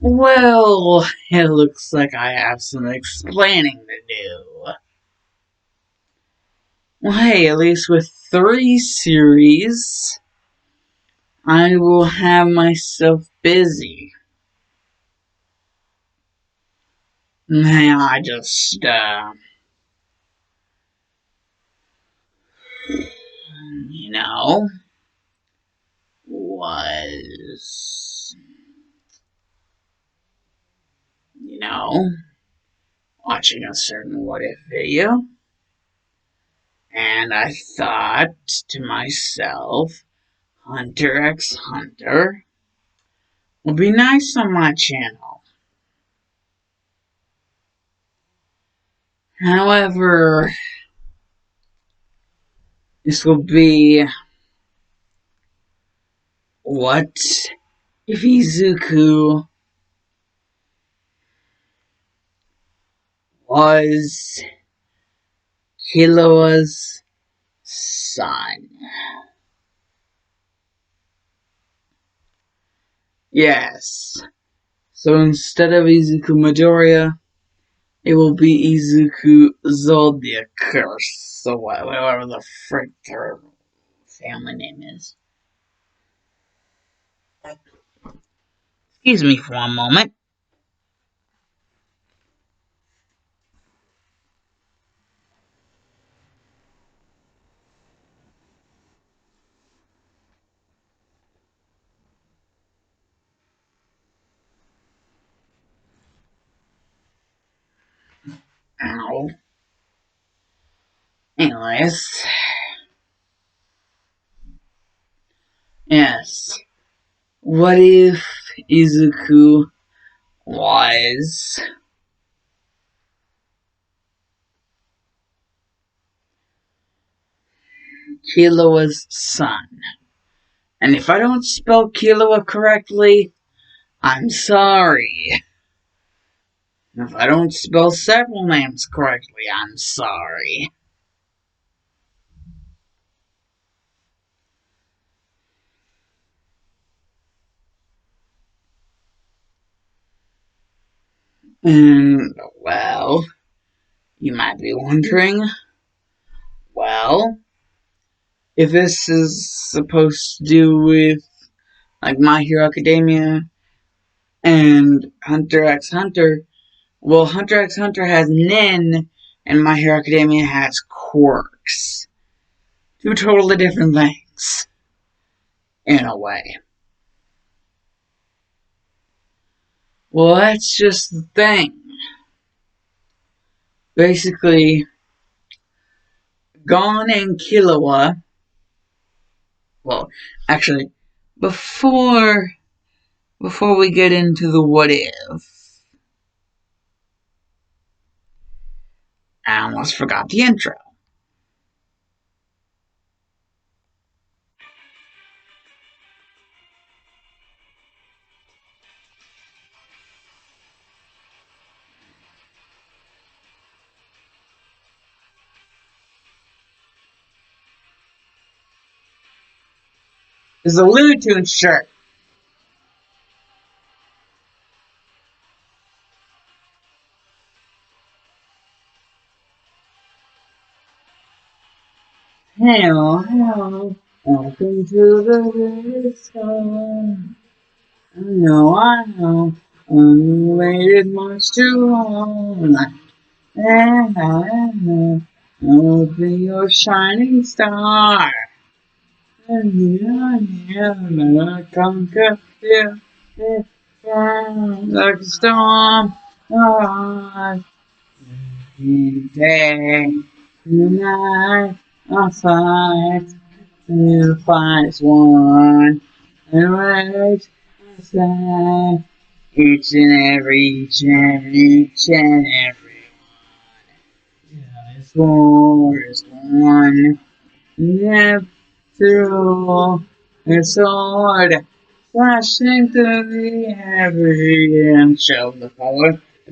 Well, it looks like I have some explaining to do. Well, hey, at least with 3 series, I will have myself busy. Now I just, you know, was, you know, watching a certain What If video, and I thought to myself, Hunter x Hunter would be nice on my channel. However, this will be what if Izuku was Killowa's son? Yes. So instead of Izuku Midoriya, it will be Izuku Zodiac Curse. So whatever the frick their family name is. Excuse me for one moment. Ow. Anyways. Yes. What if Izuku was Killowa's son? And if I don't spell Killowa correctly, I'm sorry. If I don't spell several names correctly, I'm sorry. And, well, you might be wondering, well, if this is supposed to do with, like, My Hero Academia and Hunter x Hunter, well, Hunter x Hunter has Nin, and My Hero Academia has quirks. Two totally different things. In a way. Well, that's just the thing. Basically, Gon and Killowa, well, actually, before we get into the what if, I almost forgot the intro. It's a Looney Tunes shirt. Hello, welcome to the disco. I know, you waited much too long. And I'll be your shining star. And I'm gonna conquer you. Like a storm. Oh, day, tonight, I'll fight. The fight is won. And wait, I say, each and every this war is won. Never through the sword, flashing through the air and show the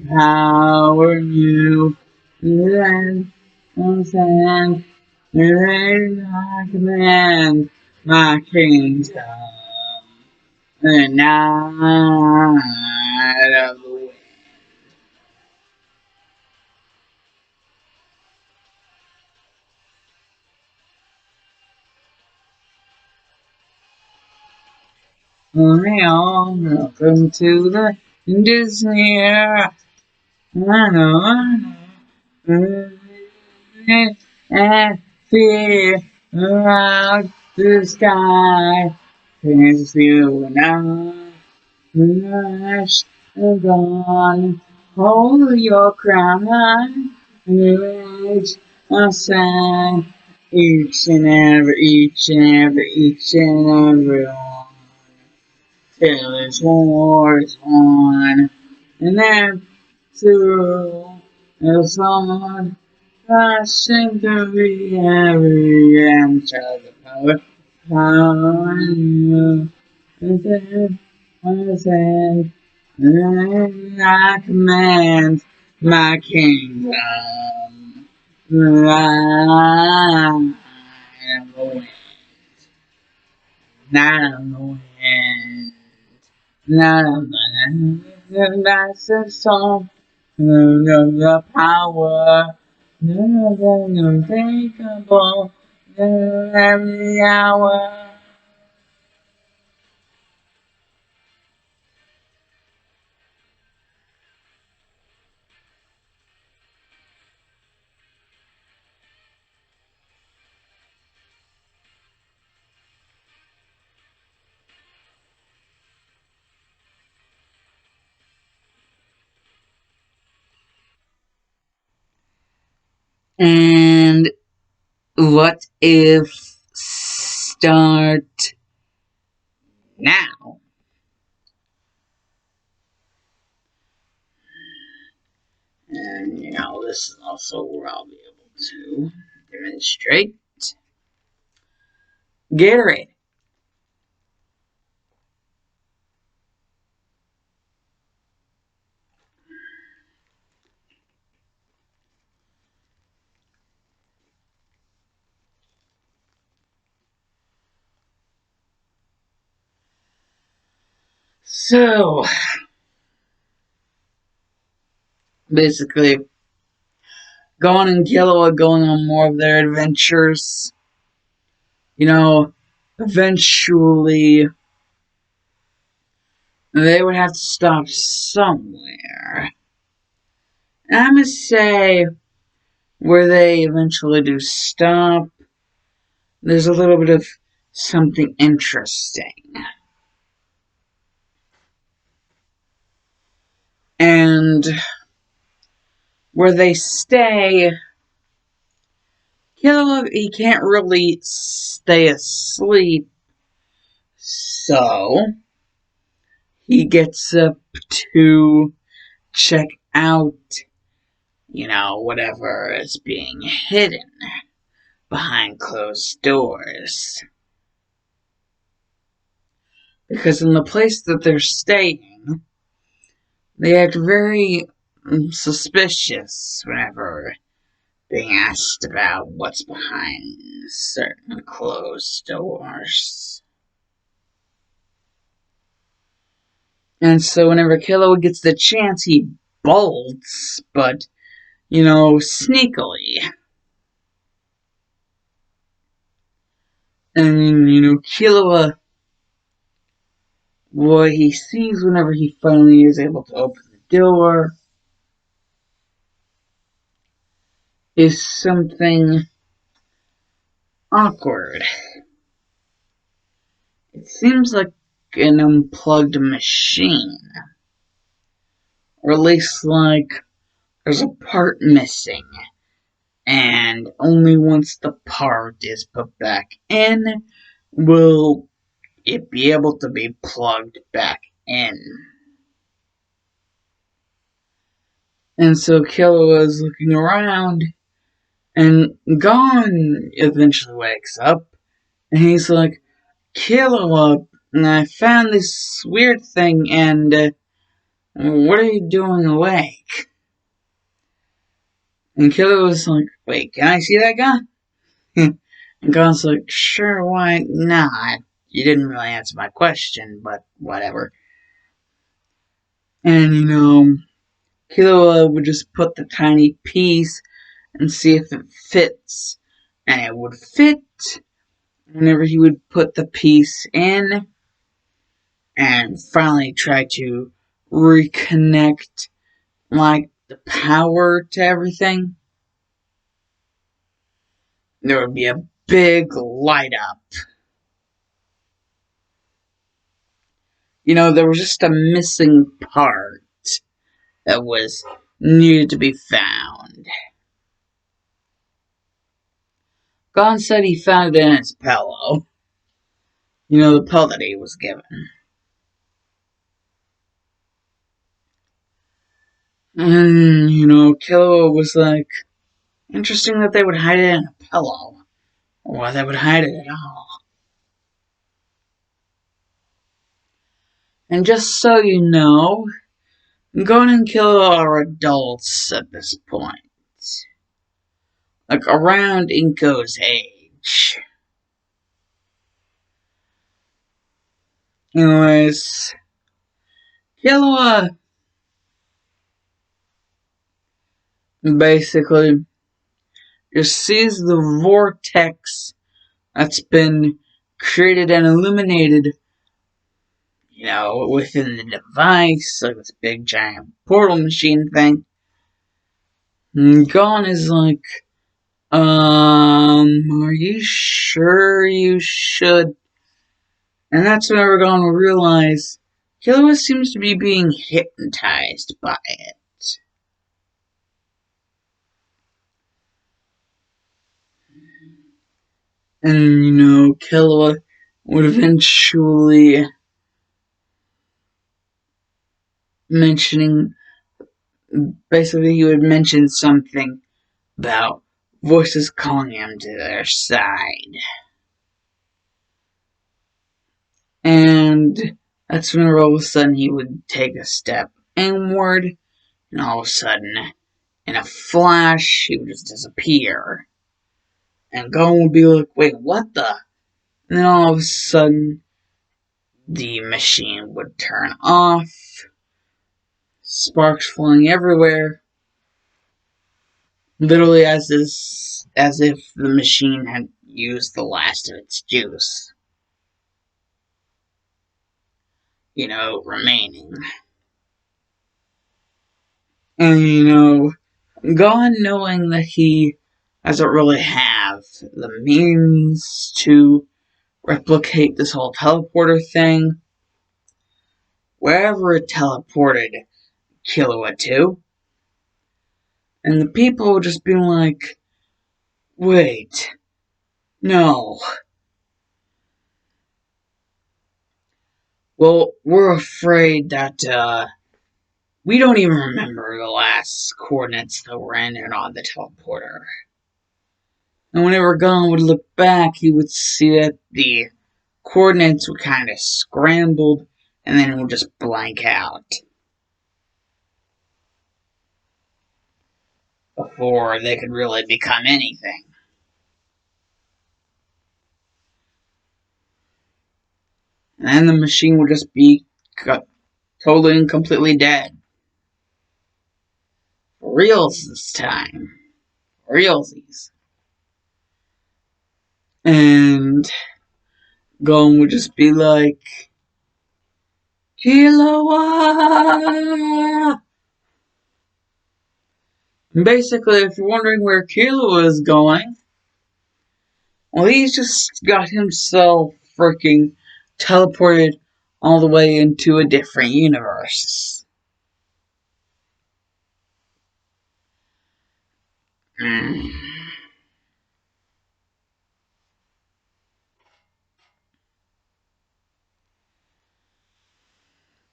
power you then send. I command my kingdom, and now out of the way. Welcome to the Disney era. I know. And fear around the sky. Can't feel now. Rush and gone. Hold your crown high. Reach a sign. Each and every one. Till this war is won. And then through the sun. Rushing through the every inch of the power. Power you. Within, within, I command my kingdom. I am the wind, not on the wind, not on the wind. That's the song of the power, the unthinkable, every hour. And what if start now? And this is also where I'll be able to demonstrate Gatorade. So basically, Gon and Killowa going on more of their adventures. Eventually they would have to stop somewhere. And I'm gonna say where they eventually do stop, there's a little bit of something interesting. And where they stay, Killowa, he can't really stay asleep, so he gets up to check out, whatever is being hidden behind closed doors. Because in the place that they're staying, they act very suspicious whenever being asked about what's behind certain closed doors. And so whenever Killowa gets the chance, he bolts, but, sneakily. And, Killowa, what he sees whenever he finally is able to open the door is something awkward. It seems like an unplugged machine. Or at least like there's a part missing. And only once the part is put back in will it be able to be plugged back in. And so Killowa is looking around, and Gon eventually wakes up, and he's like, Killowa, I found this weird thing, and what are you doing awake? And Killowa's like, wait, can I see that gun? And Gon's like, sure, why not? You didn't really answer my question, but whatever. And, Killowa would just put the tiny piece and see if it fits. And it would fit whenever he would put the piece in and finally try to reconnect, like, the power to everything. There would be a big light up. There was just a missing part that was needed to be found. Gon said he found it in his pillow. The pill that he was given. And, Killowa was like, interesting that they would hide it in a pillow. Or why they would hide it at all. And just so you know, Gon and Killowa are adults at this point. Like, around Inko's age. Anyways, Killowa basically just sees the vortex that's been created and illuminated, within the device, like this big giant portal machine thing. And Gon is like, are you sure you should? And that's when we're going to realize Killowa seems to be being hypnotized by it. And, Killowa would eventually basically he would mention something about voices calling him to their side. And that's when all of a sudden he would take a step inward, and all of a sudden, in a flash, he would just disappear. And Gon would be like, wait, what the? And then all of a sudden, the machine would turn off, sparks flying everywhere, literally as if the machine had used the last of its juice. Remaining. And, Gon, knowing that he doesn't really have the means to replicate this whole teleporter thing, wherever it teleported Killowa to, and the people would just be like, wait, no. Well, we're afraid that, we don't even remember the last coordinates that were entered on the teleporter. And whenever Gon would look back, he would see that the coordinates were kind of scrambled, and then it would just blank out. Before they could really become anything. And then the machine would just be totally and completely dead. For reals this time. For realsies. And Gon would just be like, Killowa! And basically, if you're wondering where Killowa is going, well, he's just got himself freaking teleported all the way into a different universe.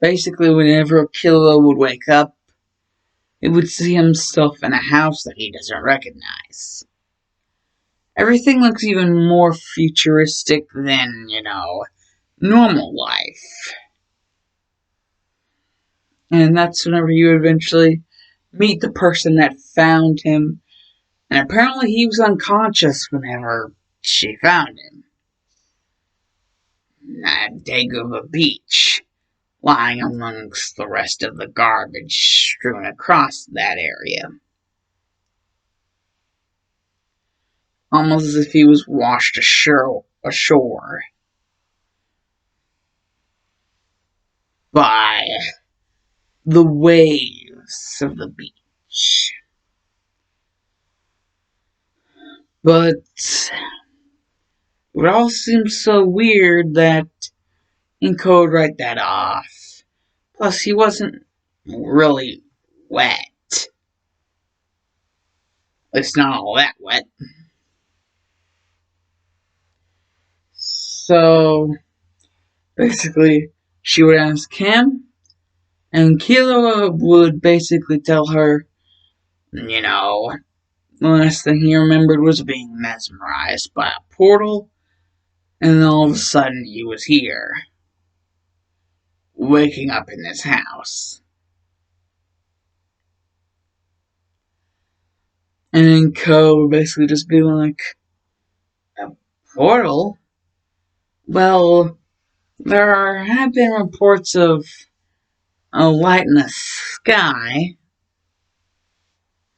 Basically, whenever Killowa would wake up, he would see himself in a house that he doesn't recognize. Everything looks even more futuristic than, normal life. And that's whenever you eventually meet the person that found him. And apparently he was unconscious whenever she found him. At Daguba Beach, lying amongst the rest of the garbage strewn across that area, almost as if he was washed ashore by the waves of the beach. But it all seems so weird that Inko would write that off. Plus, he wasn't really wet. It's not all that wet. So, basically, she would ask him, and Killowa would basically tell her, the last thing he remembered was being mesmerized by a portal, and then all of a sudden he was here, waking up in this house. And then Ko would basically just be like, a portal? Well, have been reports of a light in the sky.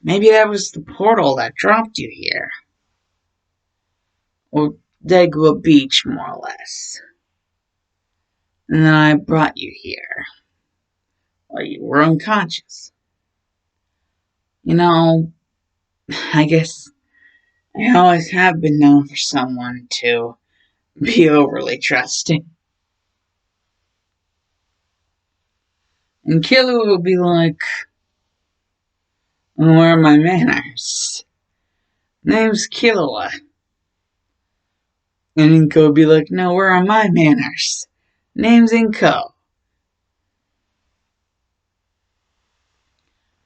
Maybe that was the portal that dropped you here. Or Dagua Beach, more or less. And then I brought you here. While you were unconscious. I guess I always have been known for someone to be overly trusting. And Killowa would be like, where are my manners? Name's Killowa. And Inko would be like, no, where are my manners? Name's Inko.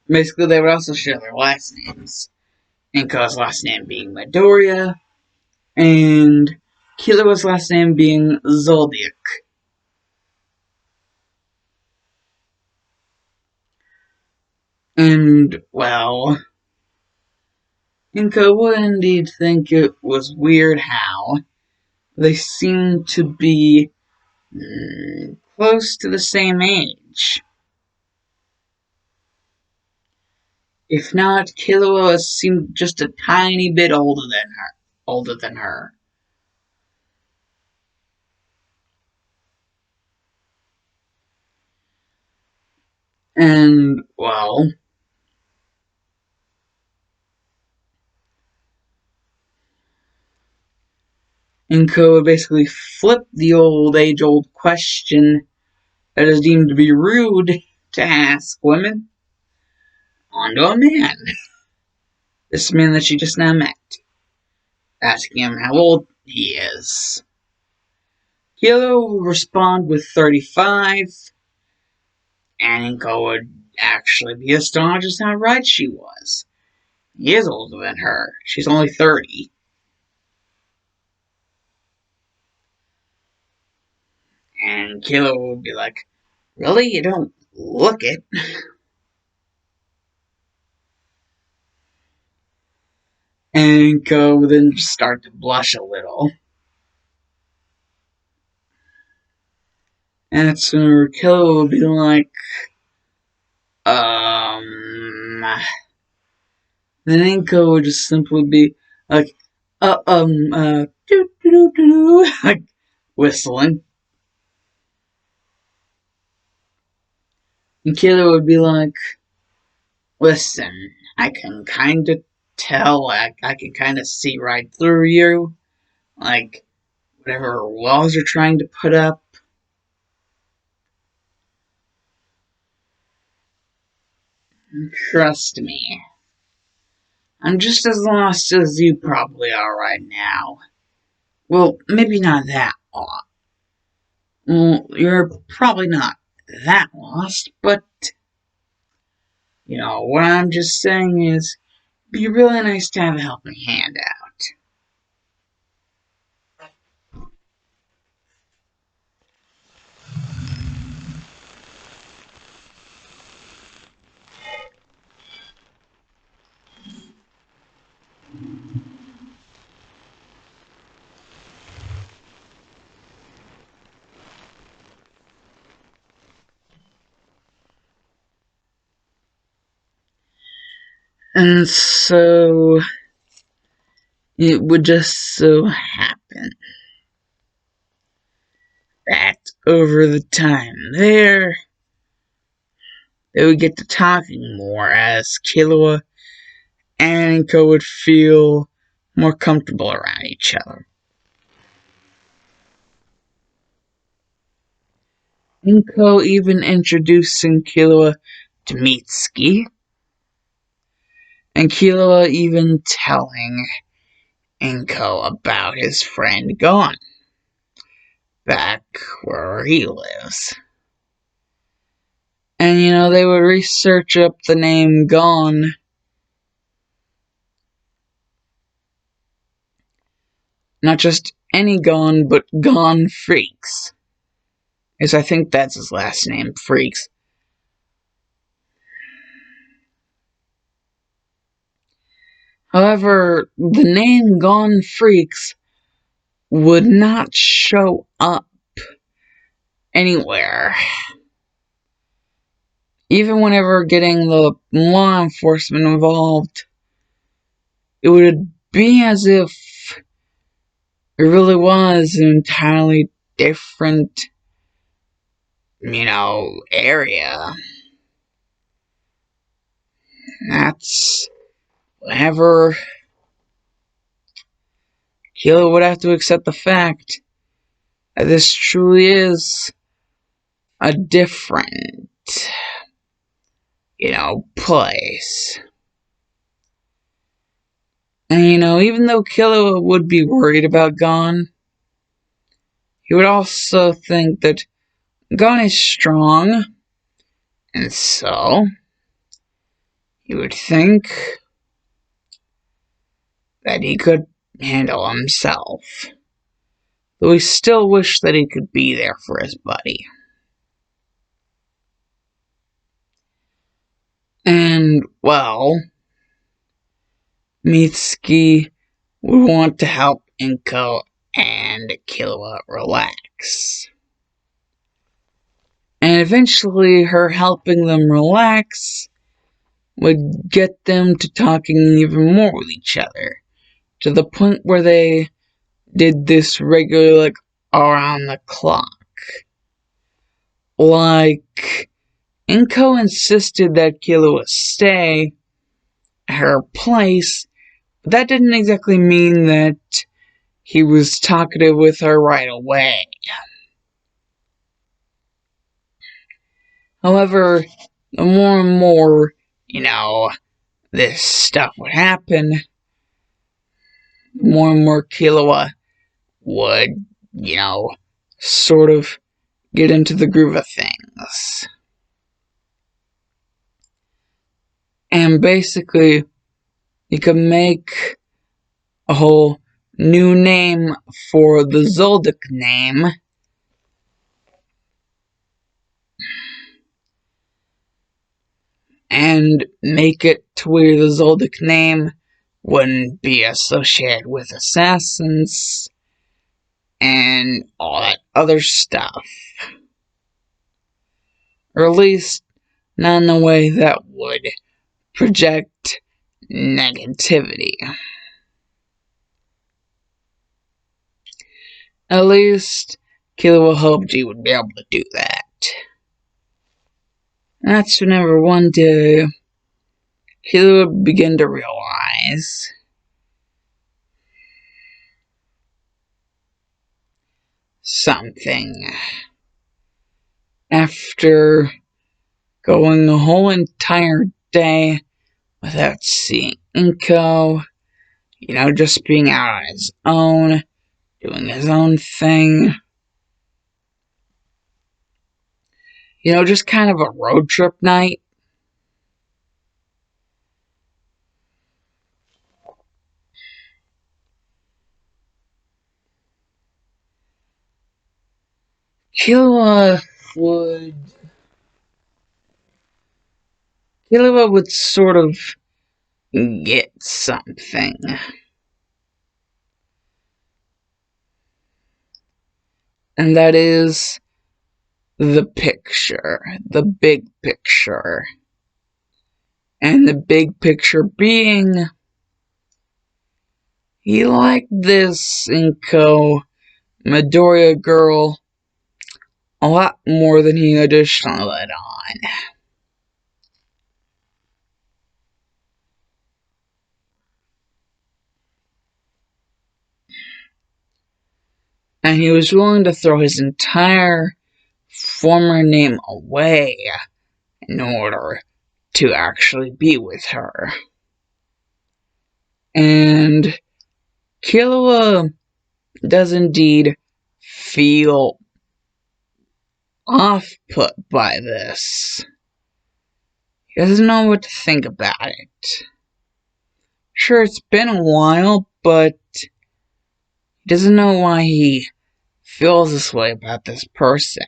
Basically, they would also share their last names. Inko's last name being Midoriya, and Killowa's last name being Zoldyck. And, well, Inko would indeed think it was weird how they seemed to be close to the same age. If not, Killowa seemed just a tiny bit older than her. And, well, Inko would basically flip the age-old question that is deemed to be rude to ask women onto a man. This man that she just now met. Asking him how old he is. Killowa would respond with 35, and Inko would actually be astonished at how right she was. He is older than her. She's only 30. And Killowa would be like, really? You don't look it. And Inko would then start to blush a little. And that's when Killowa would be like, then Inko would just simply be like, like whistling. And Killowa would be like, listen, I can kind of tell, I can kind of see right through you. Like, whatever walls you're trying to put up. Trust me. I'm just as lost as you probably are right now. Well, maybe not that lost. Well, you're probably not that lost, but, what I'm just saying is, it'd be really nice to have a helping hand out. And so it would just so happen that over the time there, they would get to talking more as Killowa and Inko would feel more comfortable around each other. Inko even introducing Killowa to Mitsuki, and Killowa even telling Inko about his friend Gon, back where he lives. And they would research up the name Gon. Not just any Gon, but Gon Freaks. As I think that's his last name, Freaks. However, the name Gon Freaks would not show up anywhere. Even whenever getting the law enforcement involved, it would be as if it really was an entirely different, area. That's whenever Kilo would have to accept the fact that this truly is a different, place. And, even though Kilo would be worried about Gon, he would also think that Gon is strong, and so he would think that he could handle himself. Though he still wished that he could be there for his buddy. And, well, Mitsuki would want to help Inko and Killowa relax. And eventually her helping them relax would get them to talking even more with each other, to the point where they did this regularly, around the clock. Like, Inko insisted that Killowa stay at her place, but that didn't exactly mean that he was talkative with her right away. However, the more and more, this stuff would happen, the more and more Killowa would, sort of get into the groove of things. And basically, you could make a whole new name for the Zoldyck name. And make it to where the Zoldyck name wouldn't be associated with assassins and all that other stuff. Or at least not in a way that would project negativity. At least Killowa hoped he would be able to do that. That's whenever one day Killowa began to realize something. After going a whole entire day without seeing Inko, just being out on his own, doing his own thing. Just kind of a road trip night. Killowa would sort of get something. And that is the picture, the big picture. And the big picture being, he liked this Inko Midoriya girl a lot more than he additionally let on. And he was willing to throw his entire former name away in order to actually be with her. And Killowa does indeed feel off-put by this. He doesn't know what to think about it. Sure, it's been a while, but he doesn't know why he feels this way about this person.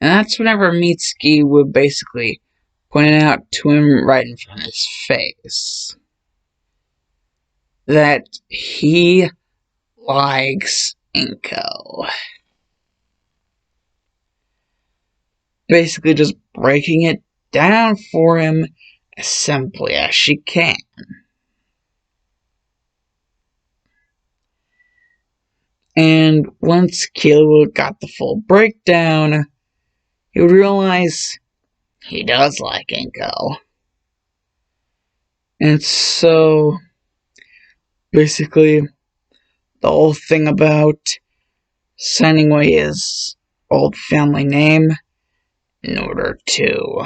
And that's whenever Mitsuki would basically point it out to him right in front of his face. That he likes Inko. Basically just breaking it down for him as simply as she can. And once Killowa got the full breakdown, he would realize he does like Inko. And so, basically, the whole thing about signing away his old family name in order to,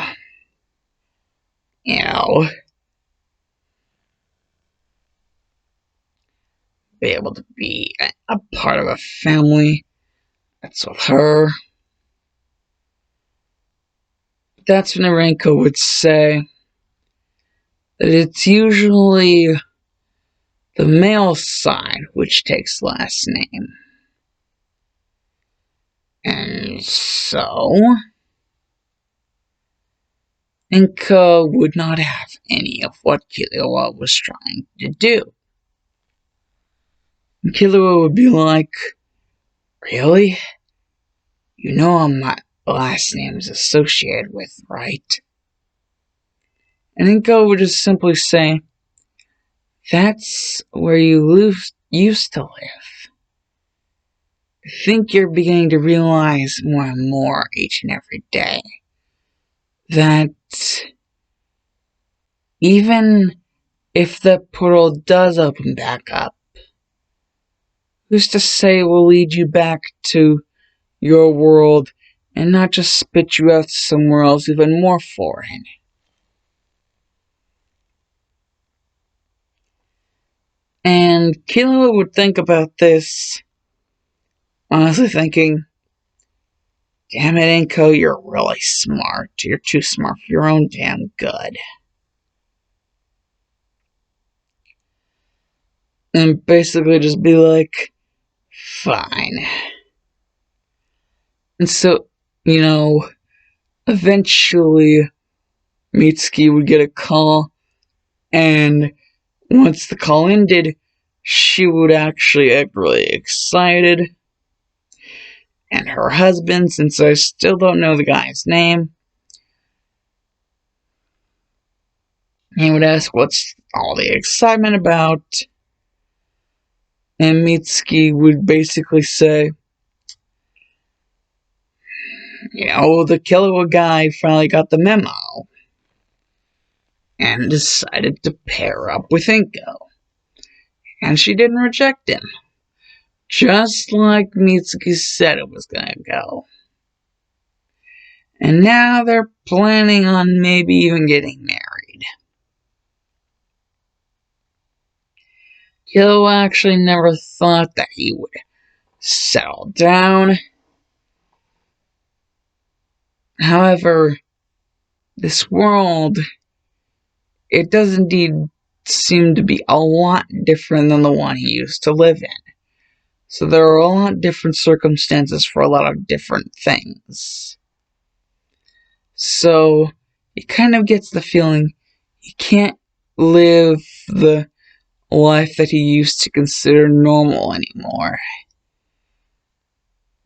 be able to be a part of a family that's with her. That's when Inko would say that it's usually the male side which takes last name. And so, Inko would not have any of what Killowa was trying to do. And Killowa would be like, really? You know my last name is associated with, right? And Inko would just simply say, that's where you used to live. I think you're beginning to realize more and more each and every day that even if the portal does open back up, who's to say it will lead you back to your world and not just spit you out somewhere else even more foreign? And Killowa would think about this, honestly thinking, damn it, Inko, you're really smart. You're too smart for your own damn good. And basically just be like, fine. And so, eventually Mitsuki would get a call, and once the call ended, she would actually get really excited. And her husband, since I still don't know the guy's name, he would ask what's all the excitement about. And Mitsuki would basically say, the Killowa guy finally got the memo and decided to pair up with Inko. And she didn't reject him, just like Mitsuki said it was gonna go. And now they're planning on maybe even getting married. Killowa actually never thought that he would settle down. However, this world, it does indeed seem to be a lot different than the one he used to live in. So there are a lot of different circumstances for a lot of different things. So he kind of gets the feeling he can't live the life that he used to consider normal anymore.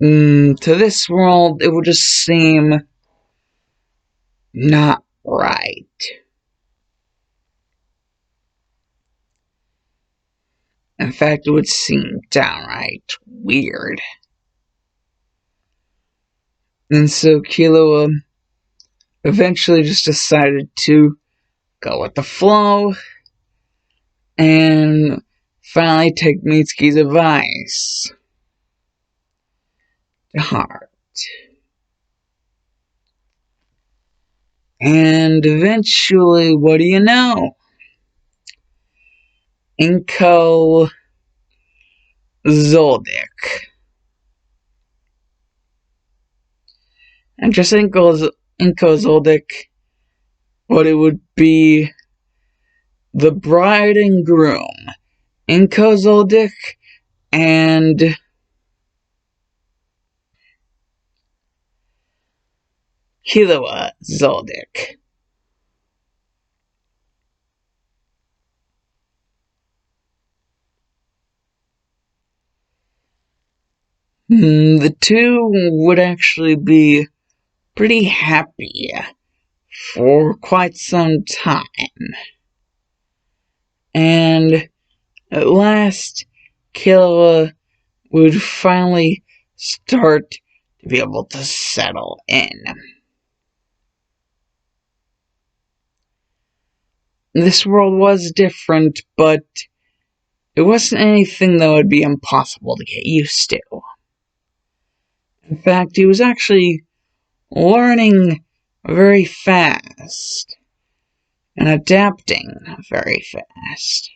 To this world, it would just seem not right. In fact, it would seem downright weird. And so Killowa eventually just decided to go with the flow and finally take Mitsuki's advice to heart. And eventually, what do you know? Inko Zoldyck. And just Inko Zoldyck, what it would be the bride and groom, Inko Zoldyck and Killowa Zoldyck. The two would actually be pretty happy for quite some time. And at last, Killowa would finally start to be able to settle in. This world was different, but it wasn't anything that would be impossible to get used to. In fact, he was actually learning very fast and adapting very fast.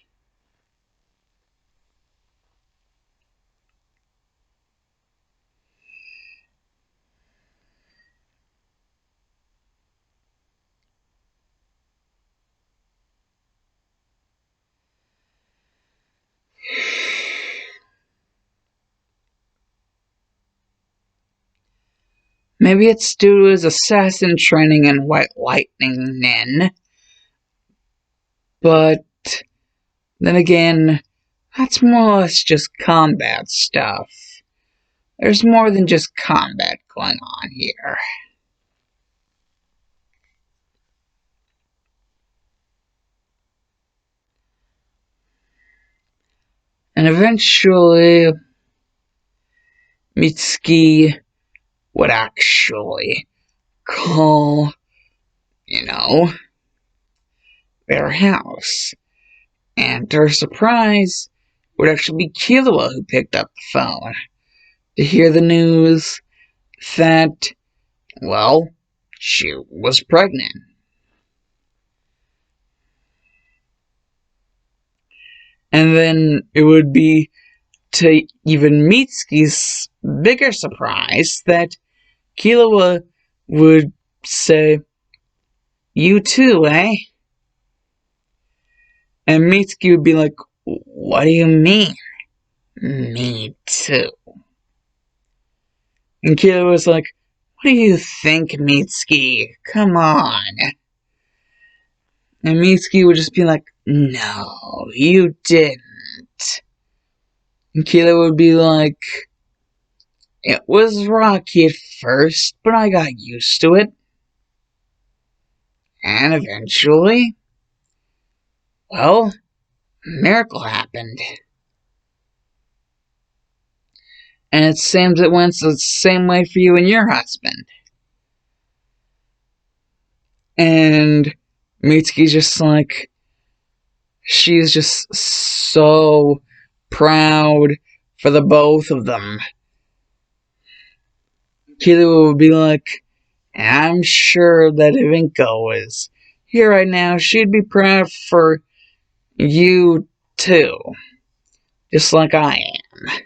Maybe it's due to his assassin training in White Lightning Nin, but then again, that's more or less just combat stuff. There's more than just combat going on here. And eventually, Mitsuki would actually call, their house. And to her surprise, it would actually be Killowa who picked up the phone to hear the news that, well, she was pregnant. And then it would be, to even Mitsuki's bigger surprise, that Killowa would say, "You too, eh?" And Mitsuki would be like, "What do you mean? Me too." And Killowa was like, "What do you think, Mitsuki? Come on." And Mitsuki would just be like, "No, you didn't." And Killowa would be like, "It was rocky at first, but I got used to it. And eventually, well, a miracle happened." And it seems it went the same way for you and your husband. And Mitsuki's just like, she's just so proud for the both of them. Killowa would be like, "I'm sure that if Inko was here right now, she'd be proud for you too, just like I am."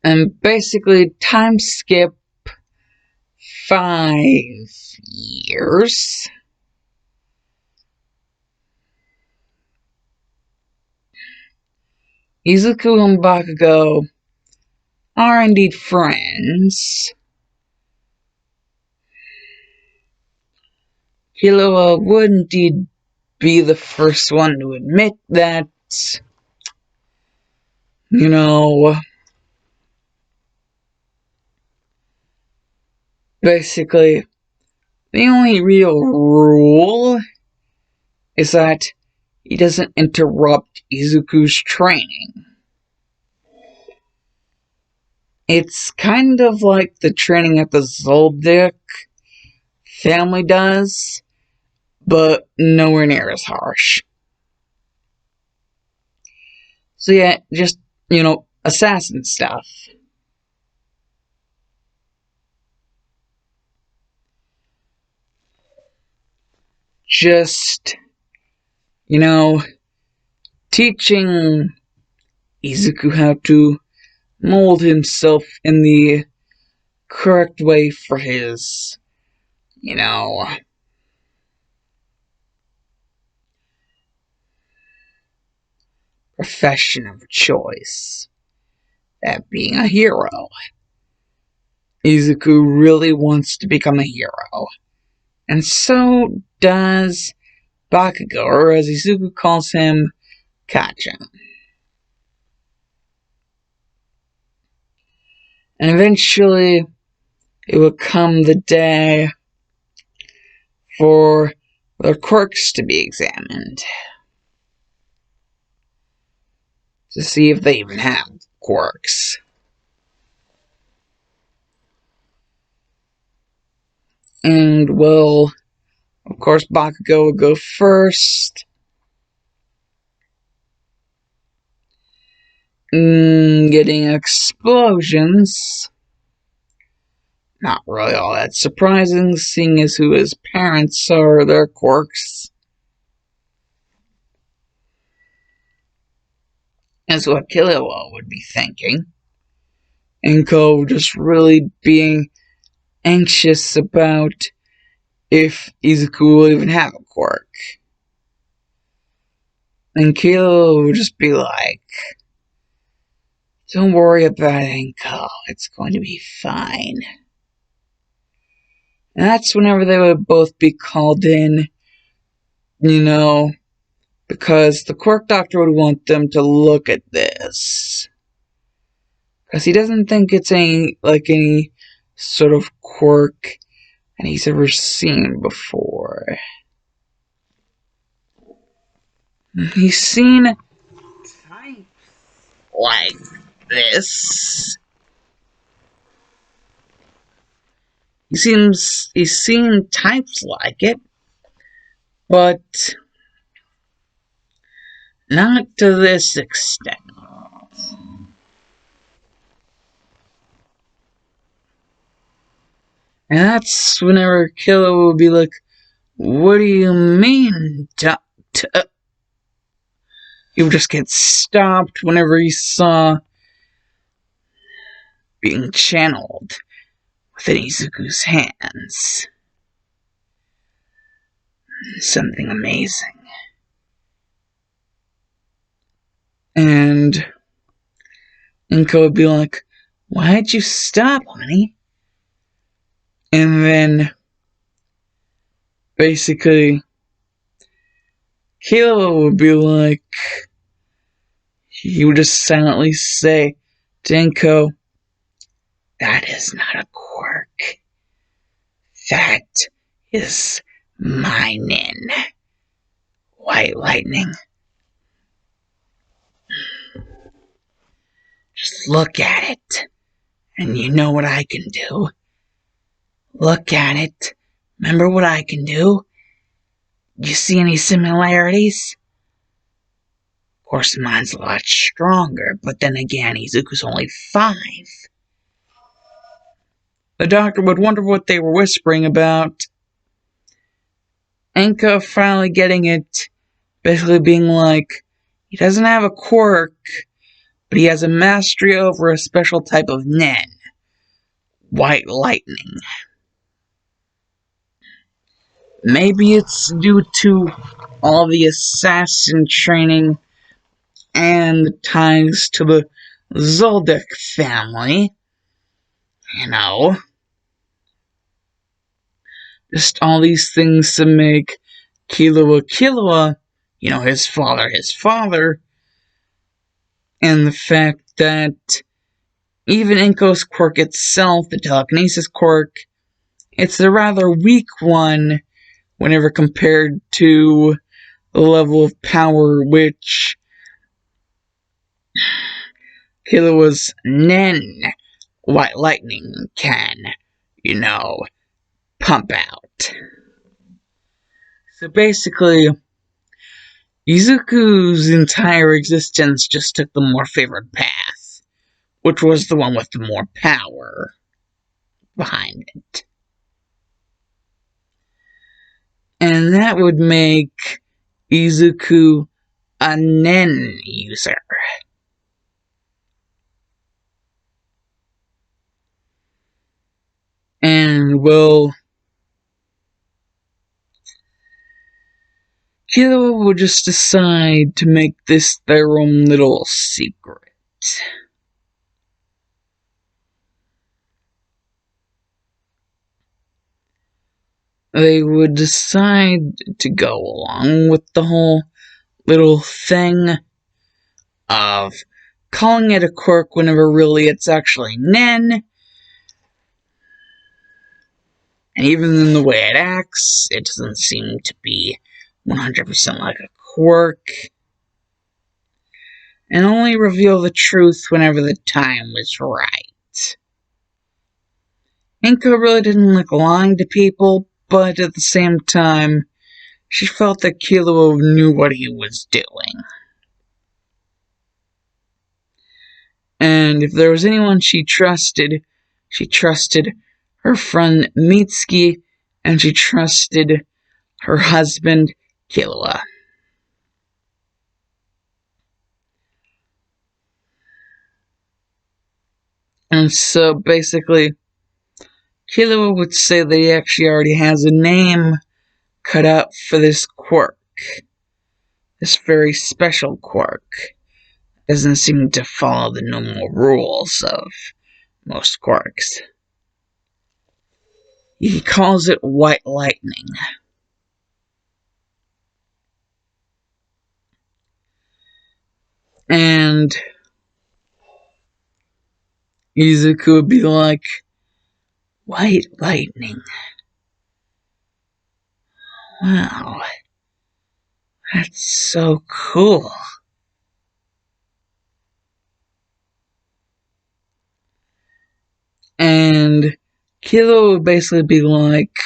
And basically, time skip 5 years. Izuku and Bakugo are indeed friends. Killowa would indeed be the first one to admit that, you know, basically, the only real rule is that he doesn't interrupt Izuku's training. It's kind of like the training that the Zoldyck family does, but nowhere near as harsh. So yeah, just, assassin stuff. Just, teaching Izuku how to mold himself in the correct way for his, profession of choice. That being a hero. Izuku really wants to become a hero. And so does Bakugo, or as Izuku calls him, Kachan. And eventually, it will come the day for their quirks to be examined. To see if they even have quirks. And, well, of course, Bakugo will go first. Getting explosions. Not really all that surprising, seeing as who his parents are, their quirks. That's what Killowa would be thinking. Inko just really being anxious about if Izuku will even have a quirk. And Killowa would just be like, don't worry about Inko, it's going to be fine. And that's whenever they would both be called in, because the quirk doctor would want them to look at this. Because he doesn't think it's any sort of quirk that he's ever seen before. He's seen types like this. He's seen types like it, but not to this extent. And that's whenever Killowa will be like, what do you mean, he would just get stopped whenever he saw being channeled within Izuku's hands. Something amazing. And Inko would be like, why'd you stop, honey? And then, basically, Killowa would be like, he would just silently say to Inko, that is not a quirk. That is Minin. White lightning. Just look at it, and you know what I can do. Look at it. Remember what I can do? You see any similarities? Of course, mine's a lot stronger, but then again, Izuku's only 5. The doctor would wonder what they were whispering about. Inko finally getting it, basically being like, he doesn't have a quirk, but he has a mastery over a special type of nen. White lightning. Maybe it's due to all the assassin training and the ties to the Zoldyck family. Just all these things to make Killowa, his father, and the fact that even Inko's quirk itself, the telekinesis quirk, it's a rather weak one whenever compared to the level of power which Killowa's Nen White Lightning can, pump out. So basically, Izuku's entire existence just took the more favored path, which was the one with the more power behind it. And that would make Izuku a Nen user. And, well, Killowa would just decide to make this their own little secret. They would decide to go along with the whole little thing of calling it a quirk whenever really it's actually Nen. And even in the way it acts, it doesn't seem to be 100% like a quirk. And only reveal the truth whenever the time was right. Inko really didn't like lying to people, but at the same time, she felt that Killowa knew what he was doing. And if there was anyone she trusted her friend Mitsuki, and she trusted her husband, Killowa. And so basically, Killowa would say that he actually already has a name cut out for this quirk. This very special quirk. Doesn't seem to follow the normal rules of most quirks. He calls it White Lightning. And Izuku would be like, White Lightning? Wow. That's so cool. And Kilo would basically be like,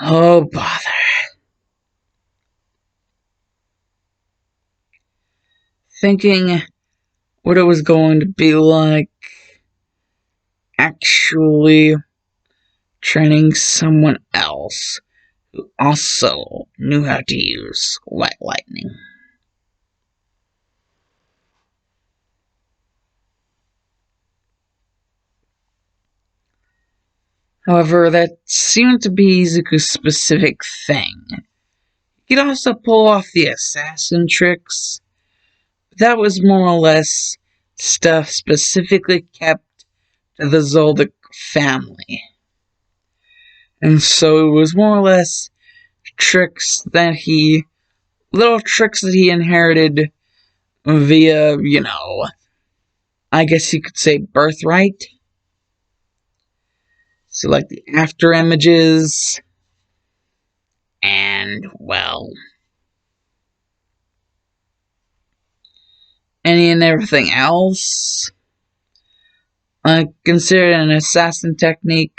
oh bother. Thinking what it was going to be like actually training someone else who also knew how to use White Lightning. However, that seemed to be Izuku's specific thing. He could also pull off the assassin tricks, but that was more or less stuff specifically kept to the Zoldyck family. And so it was more or less little tricks that he inherited via, I guess you could say birthright. So like the after images, and, well, any and everything else. Considered an assassin technique.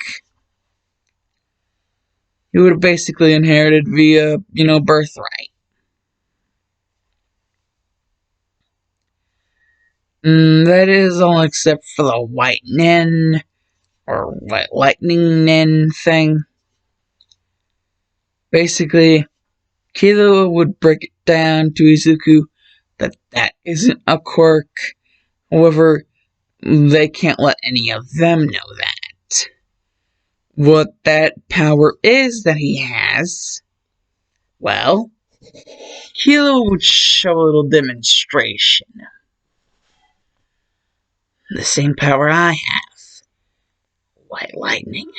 He would have basically inherited via, birthright. That is all except for the White Nen, or White Lightning Nen thing. Basically, Killowa would break it down to Izuku that isn't a quirk. However, they can't let any of them know that. What that power is that he has, well, Killowa would show a little demonstration. The same power I have. White Lightning.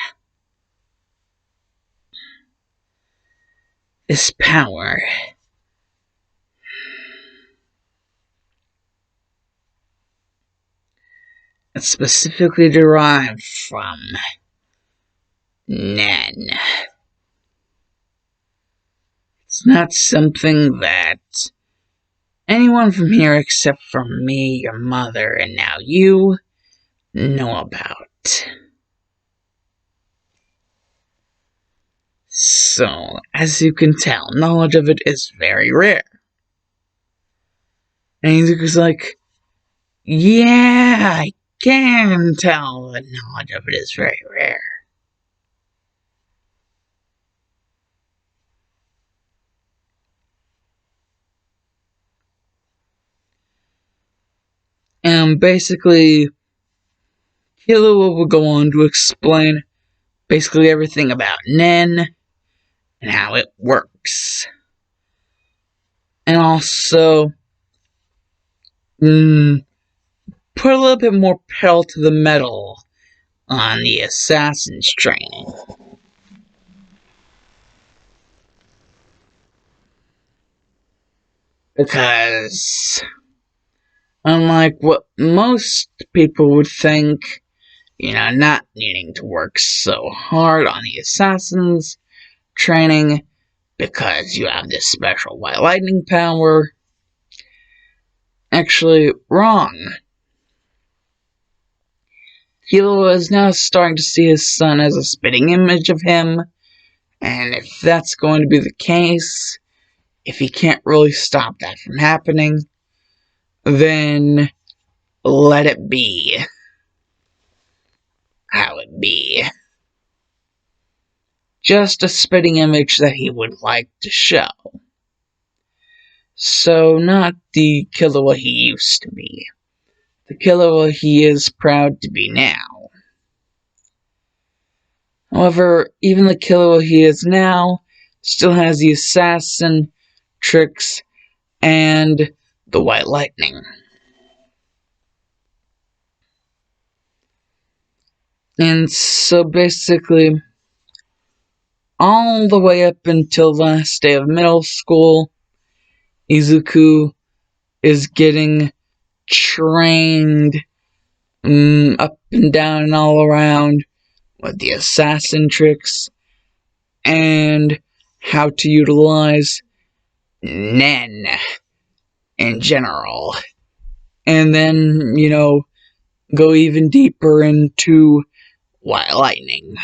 This power is specifically derived from Nen. It's not something that anyone from here except for me, your mother, and now you know about. So, as you can tell, knowledge of it is very rare. And Izuku's like, yeah, I can tell that knowledge of it is very rare. And basically, Killowa will go on to explain basically everything about Nen and how it works. And also, put a little bit more pedal to the metal on the assassin's training. Because, unlike what most people would think, not needing to work so hard on the assassin's training because you have this special white lightning power, actually wrong. Killowa is now starting to see his son as a spitting image of him, and if that's going to be the case, if he can't really stop that from happening, then let it be how it be. Just a spitting image that he would like to show. So not the Killowa he used to be. The Killowa he is proud to be now. However, even the Killowa he is now still has the assassin tricks and the white lightning. And so basically, all the way up until the last day of middle school, Izuku is getting trained up and down and all around with the assassin tricks and how to utilize Nen in general. And then, go even deeper into white lightning.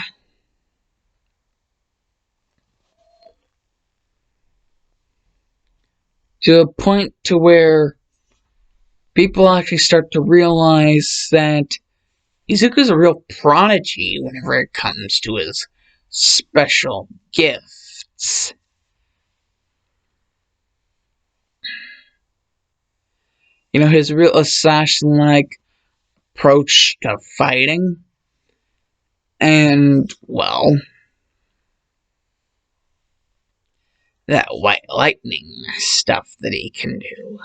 To a point to where people actually start to realize that Izuku's a real prodigy whenever it comes to his special gifts. His real assassin-like approach to fighting. And, well, that white lightning stuff that he can do.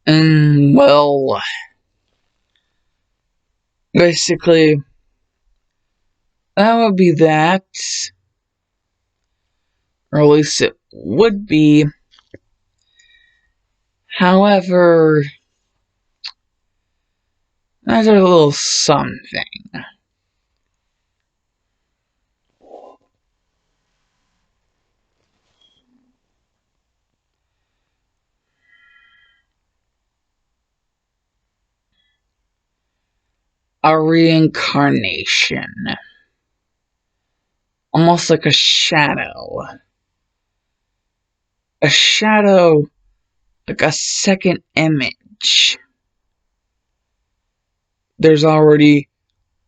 And, well, basically, that would be that. Or at least it would be. However, there's a little something. A reincarnation. Almost like a shadow. A shadow, like a second image. There's already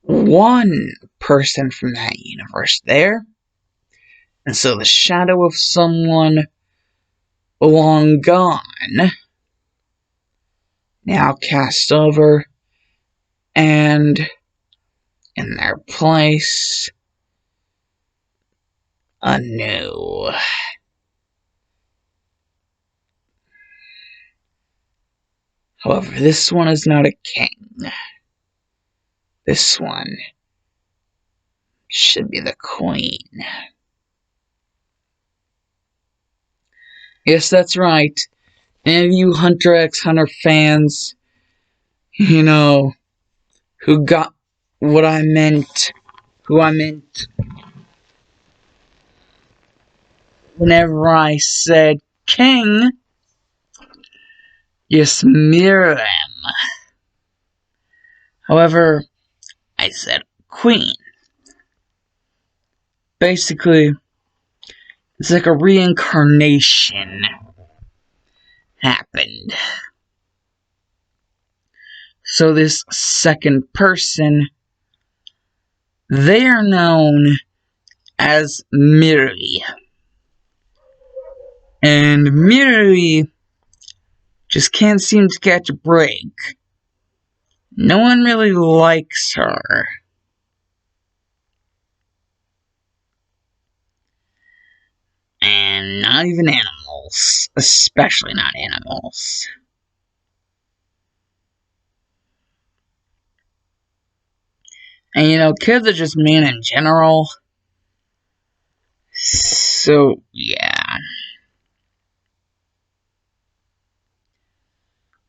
one person from that universe there. And so the shadow of someone long gone now cast over, and in their place, anew. However, this one is not a king. This one should be the queen. Yes, that's right. And you Hunter x Hunter fans, you know, who got what I meant, who I meant whenever I said king, yes, Miriam. However, I said queen. Basically, it's like a reincarnation happened. So this second person, they are known as Miri. And Miri just can't seem to catch a break. No one really likes her. And not even animals. Especially not animals. And you know, kids are just mean in general. So, yeah.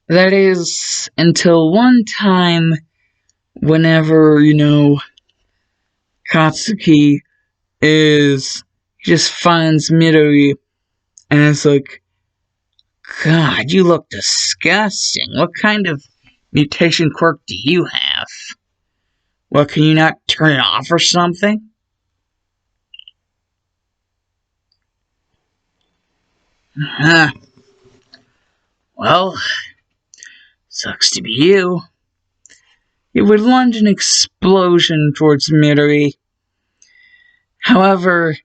That is, until one time, whenever, you know, Katsuki he just finds Midori, and it's like, God, you look disgusting. What kind of mutation quirk do you have? Well, can you not turn it off or something? Huh. Well, sucks to be you. It would launch an explosion towards Midori. However,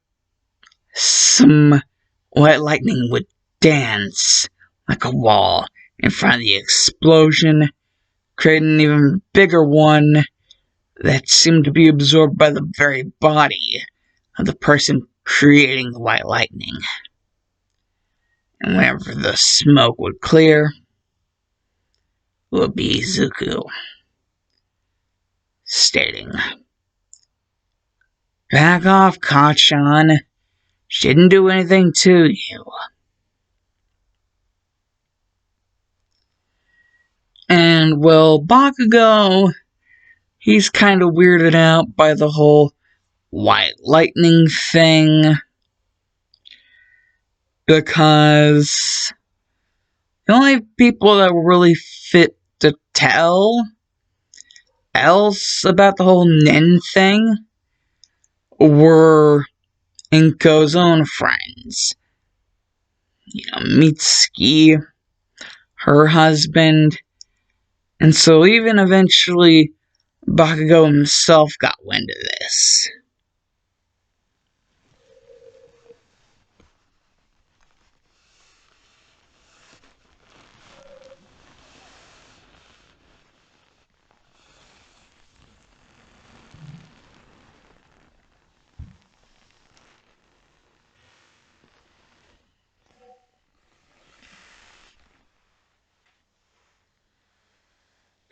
some white lightning would dance like a wall in front of the explosion, creating an even bigger one that seemed to be absorbed by the very body of the person creating the white lightning. And whenever the smoke would clear, it would be Izuku, stating, "Back off, Kachan. She didn't do anything to you." And, well, Bakugo, he's kind of weirded out by the whole white lightning thing, because the only people that were really fit to tell else about the whole Nen thing were Inko's own friends. You know, Mitsuki, her husband, and so even eventually Bakugo himself got wind of this.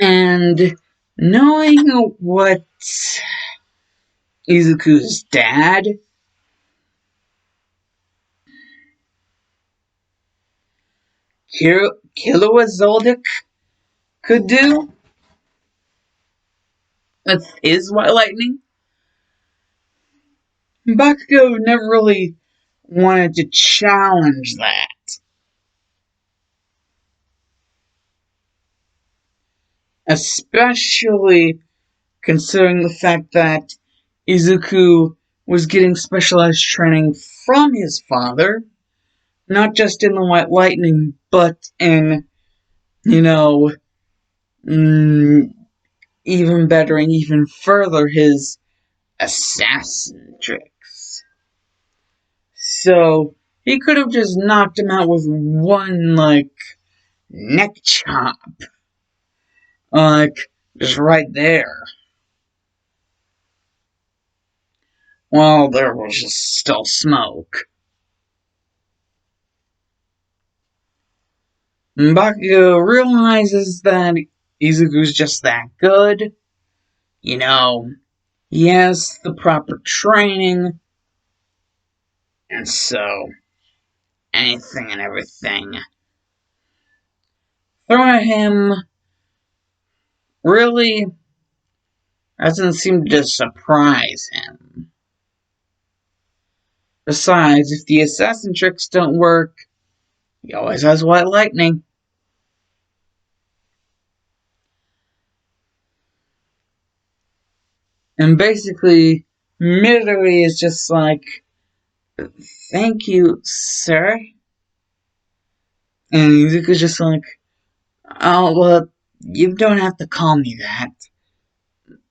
And knowing what Izuku's dad, Killowa Zoldyck, could do with his white lightning, Bakugo never really wanted to challenge that. Especially considering the fact that Izuku was getting specialized training from his father, not just in the White Lightning, but in, you know, even bettering even further his assassin tricks. So, he could have just knocked him out with one, like, neck chop. Like, just right there. While there was just still smoke. Bakugo realizes that Izuku's just that good. You know, he has the proper training. And so, anything and everything. Throwing at him really doesn't seem to surprise him. Besides, if the assassin tricks don't work, he always has white lightning. And basically, Midori is just like, thank you, sir. And Izuku's just like, oh, well, you don't have to call me that.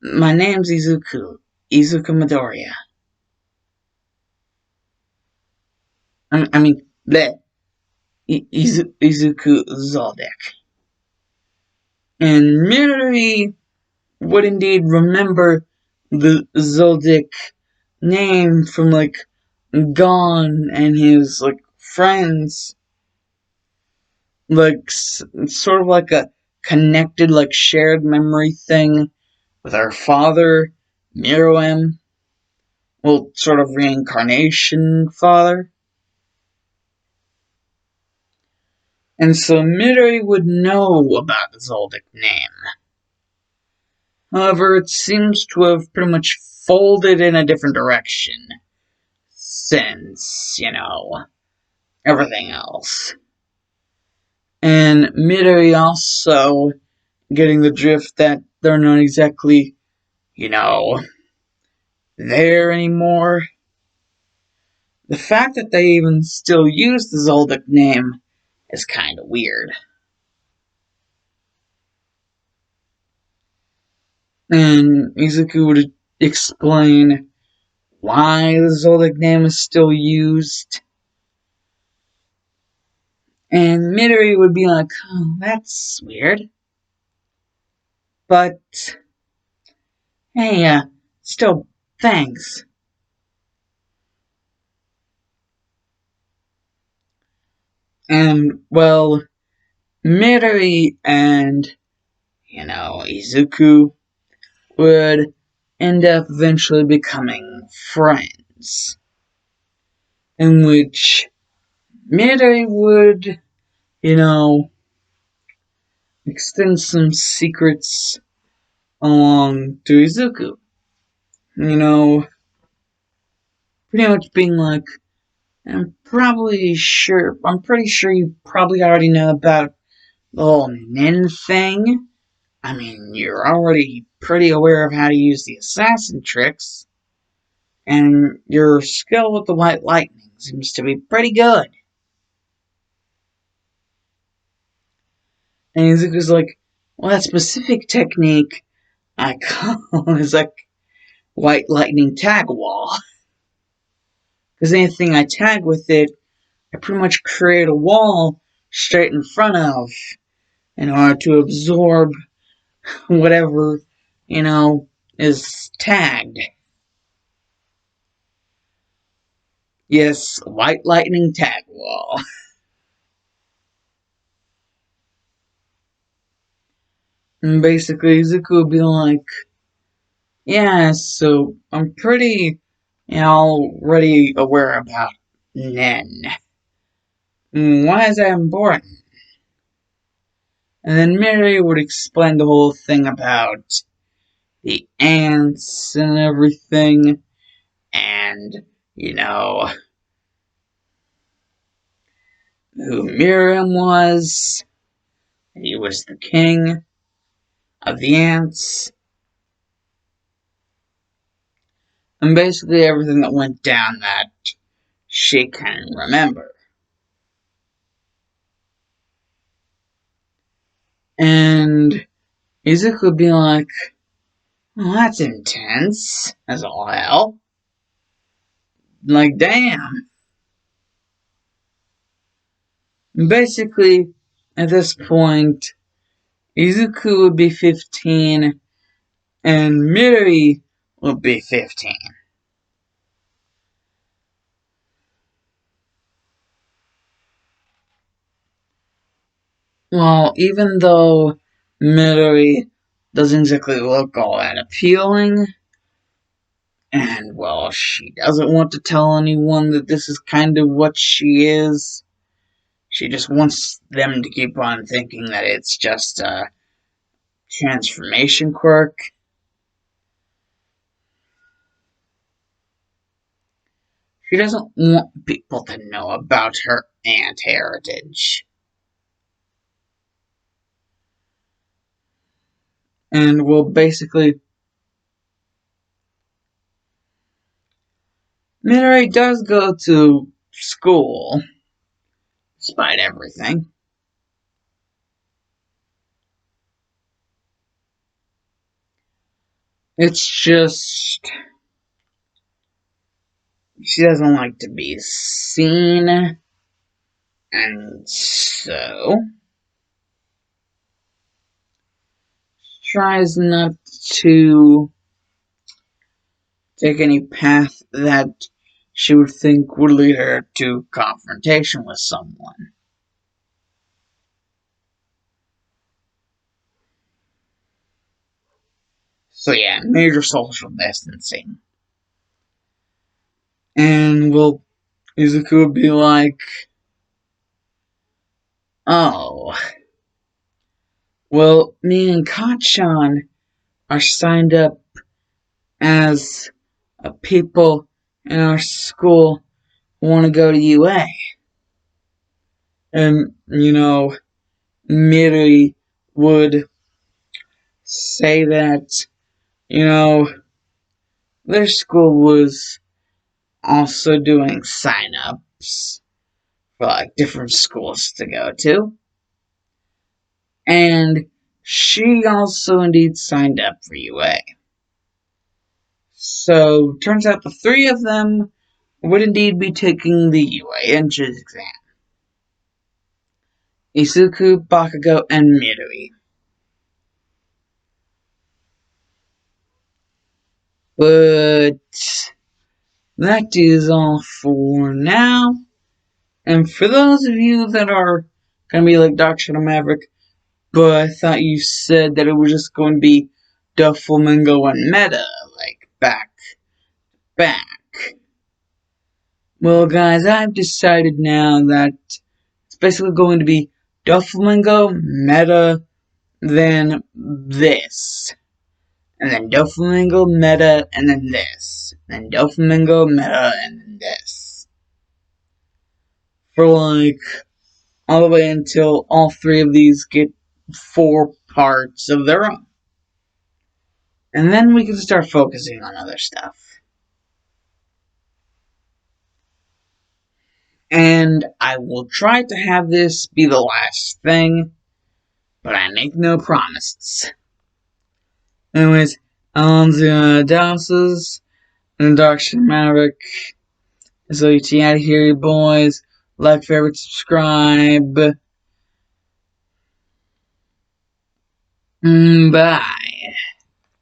My name's Izuku. Izuku Midoriya. I mean, bleh. Izuku Zaldek. And Midori would indeed remember the Zoldyck name from, like, Gon and his, like, friends. Like, sort of like a connected, like, shared memory thing with our father, Miroem. Well, sort of reincarnation father. And so Midori would know about the Zoldyck name. However, it seems to have pretty much folded in a different direction since, everything else. And Midori also getting the drift that they're not exactly, there anymore. The fact that they even still use the Zoldyck name is kind of weird. And Izuku would explain why the Zoldyck name is still used. And Midori would be like, oh, that's weird. But, hey, still, thanks. And, well, Midori and, Izuku would end up eventually becoming friends. In which Midori would, extend some secrets along to Izuku. Pretty much being like, I'm pretty sure you probably already know about the whole Nin thing. I mean, you're already pretty aware of how to use the assassin tricks, and your skill with the white lightning seems to be pretty good. And Izuku's like, well, that specific technique I call is like white lightning tag wall. Because anything I tag with it, I pretty much create a wall straight in front of in order to absorb whatever, is tagged. Yes, white lightning tag wall. And basically, Izuku would be like, yeah, so I'm pretty, already aware about Nen. Why is that important? And then Mary would explain the whole thing about the ants and everything, and, who Miriam was. He was the king of the ants. And basically everything that went down that she can remember. And Izuku would be like, well, that's intense as all hell. Like, damn. Basically, at this point, Izuku would be 15, and Midori would be 15. Well, even though Midori doesn't exactly look all that appealing, and, well, she doesn't want to tell anyone that this is kind of what she is, She just wants them to keep on thinking that it's just a transformation quirk. She doesn't want people to know about her ant heritage. And will basically, Midori does go to school, despite everything. It's just, she doesn't like to be seen, and so tries not to take any path that she would think would lead her to confrontation with someone. So yeah, major social distancing. And will Izuku would be like, oh, well, me and Kacchan are signed up as people in our school who want to go to UA. And, Miri would say that, their school was also doing sign-ups for, different schools to go to. And she also indeed signed up for UA. So, turns out the three of them would indeed be taking the UA entrance exam. Izuku, Bakugo, and Midori. But that is all for now. And for those of you that are going to be like Dark Shadow Maverick, but I thought you said that it was just going to be Doflamingo and Meta, back. Well, guys, I've decided now that it's basically going to be Doflamingo, Meta, then this. And then Doflamingo, Meta, and then this. And then Doflamingo, Meta, and then this. For all the way until all three of these get 4 parts of their own. And then we can start focusing on other stuff. And I will try to have this be the last thing, but I make no promises. Anyways, on the Dowses and Dark Shadow Maverick. So you out of here, you boys. Like, favorite, subscribe. Bye.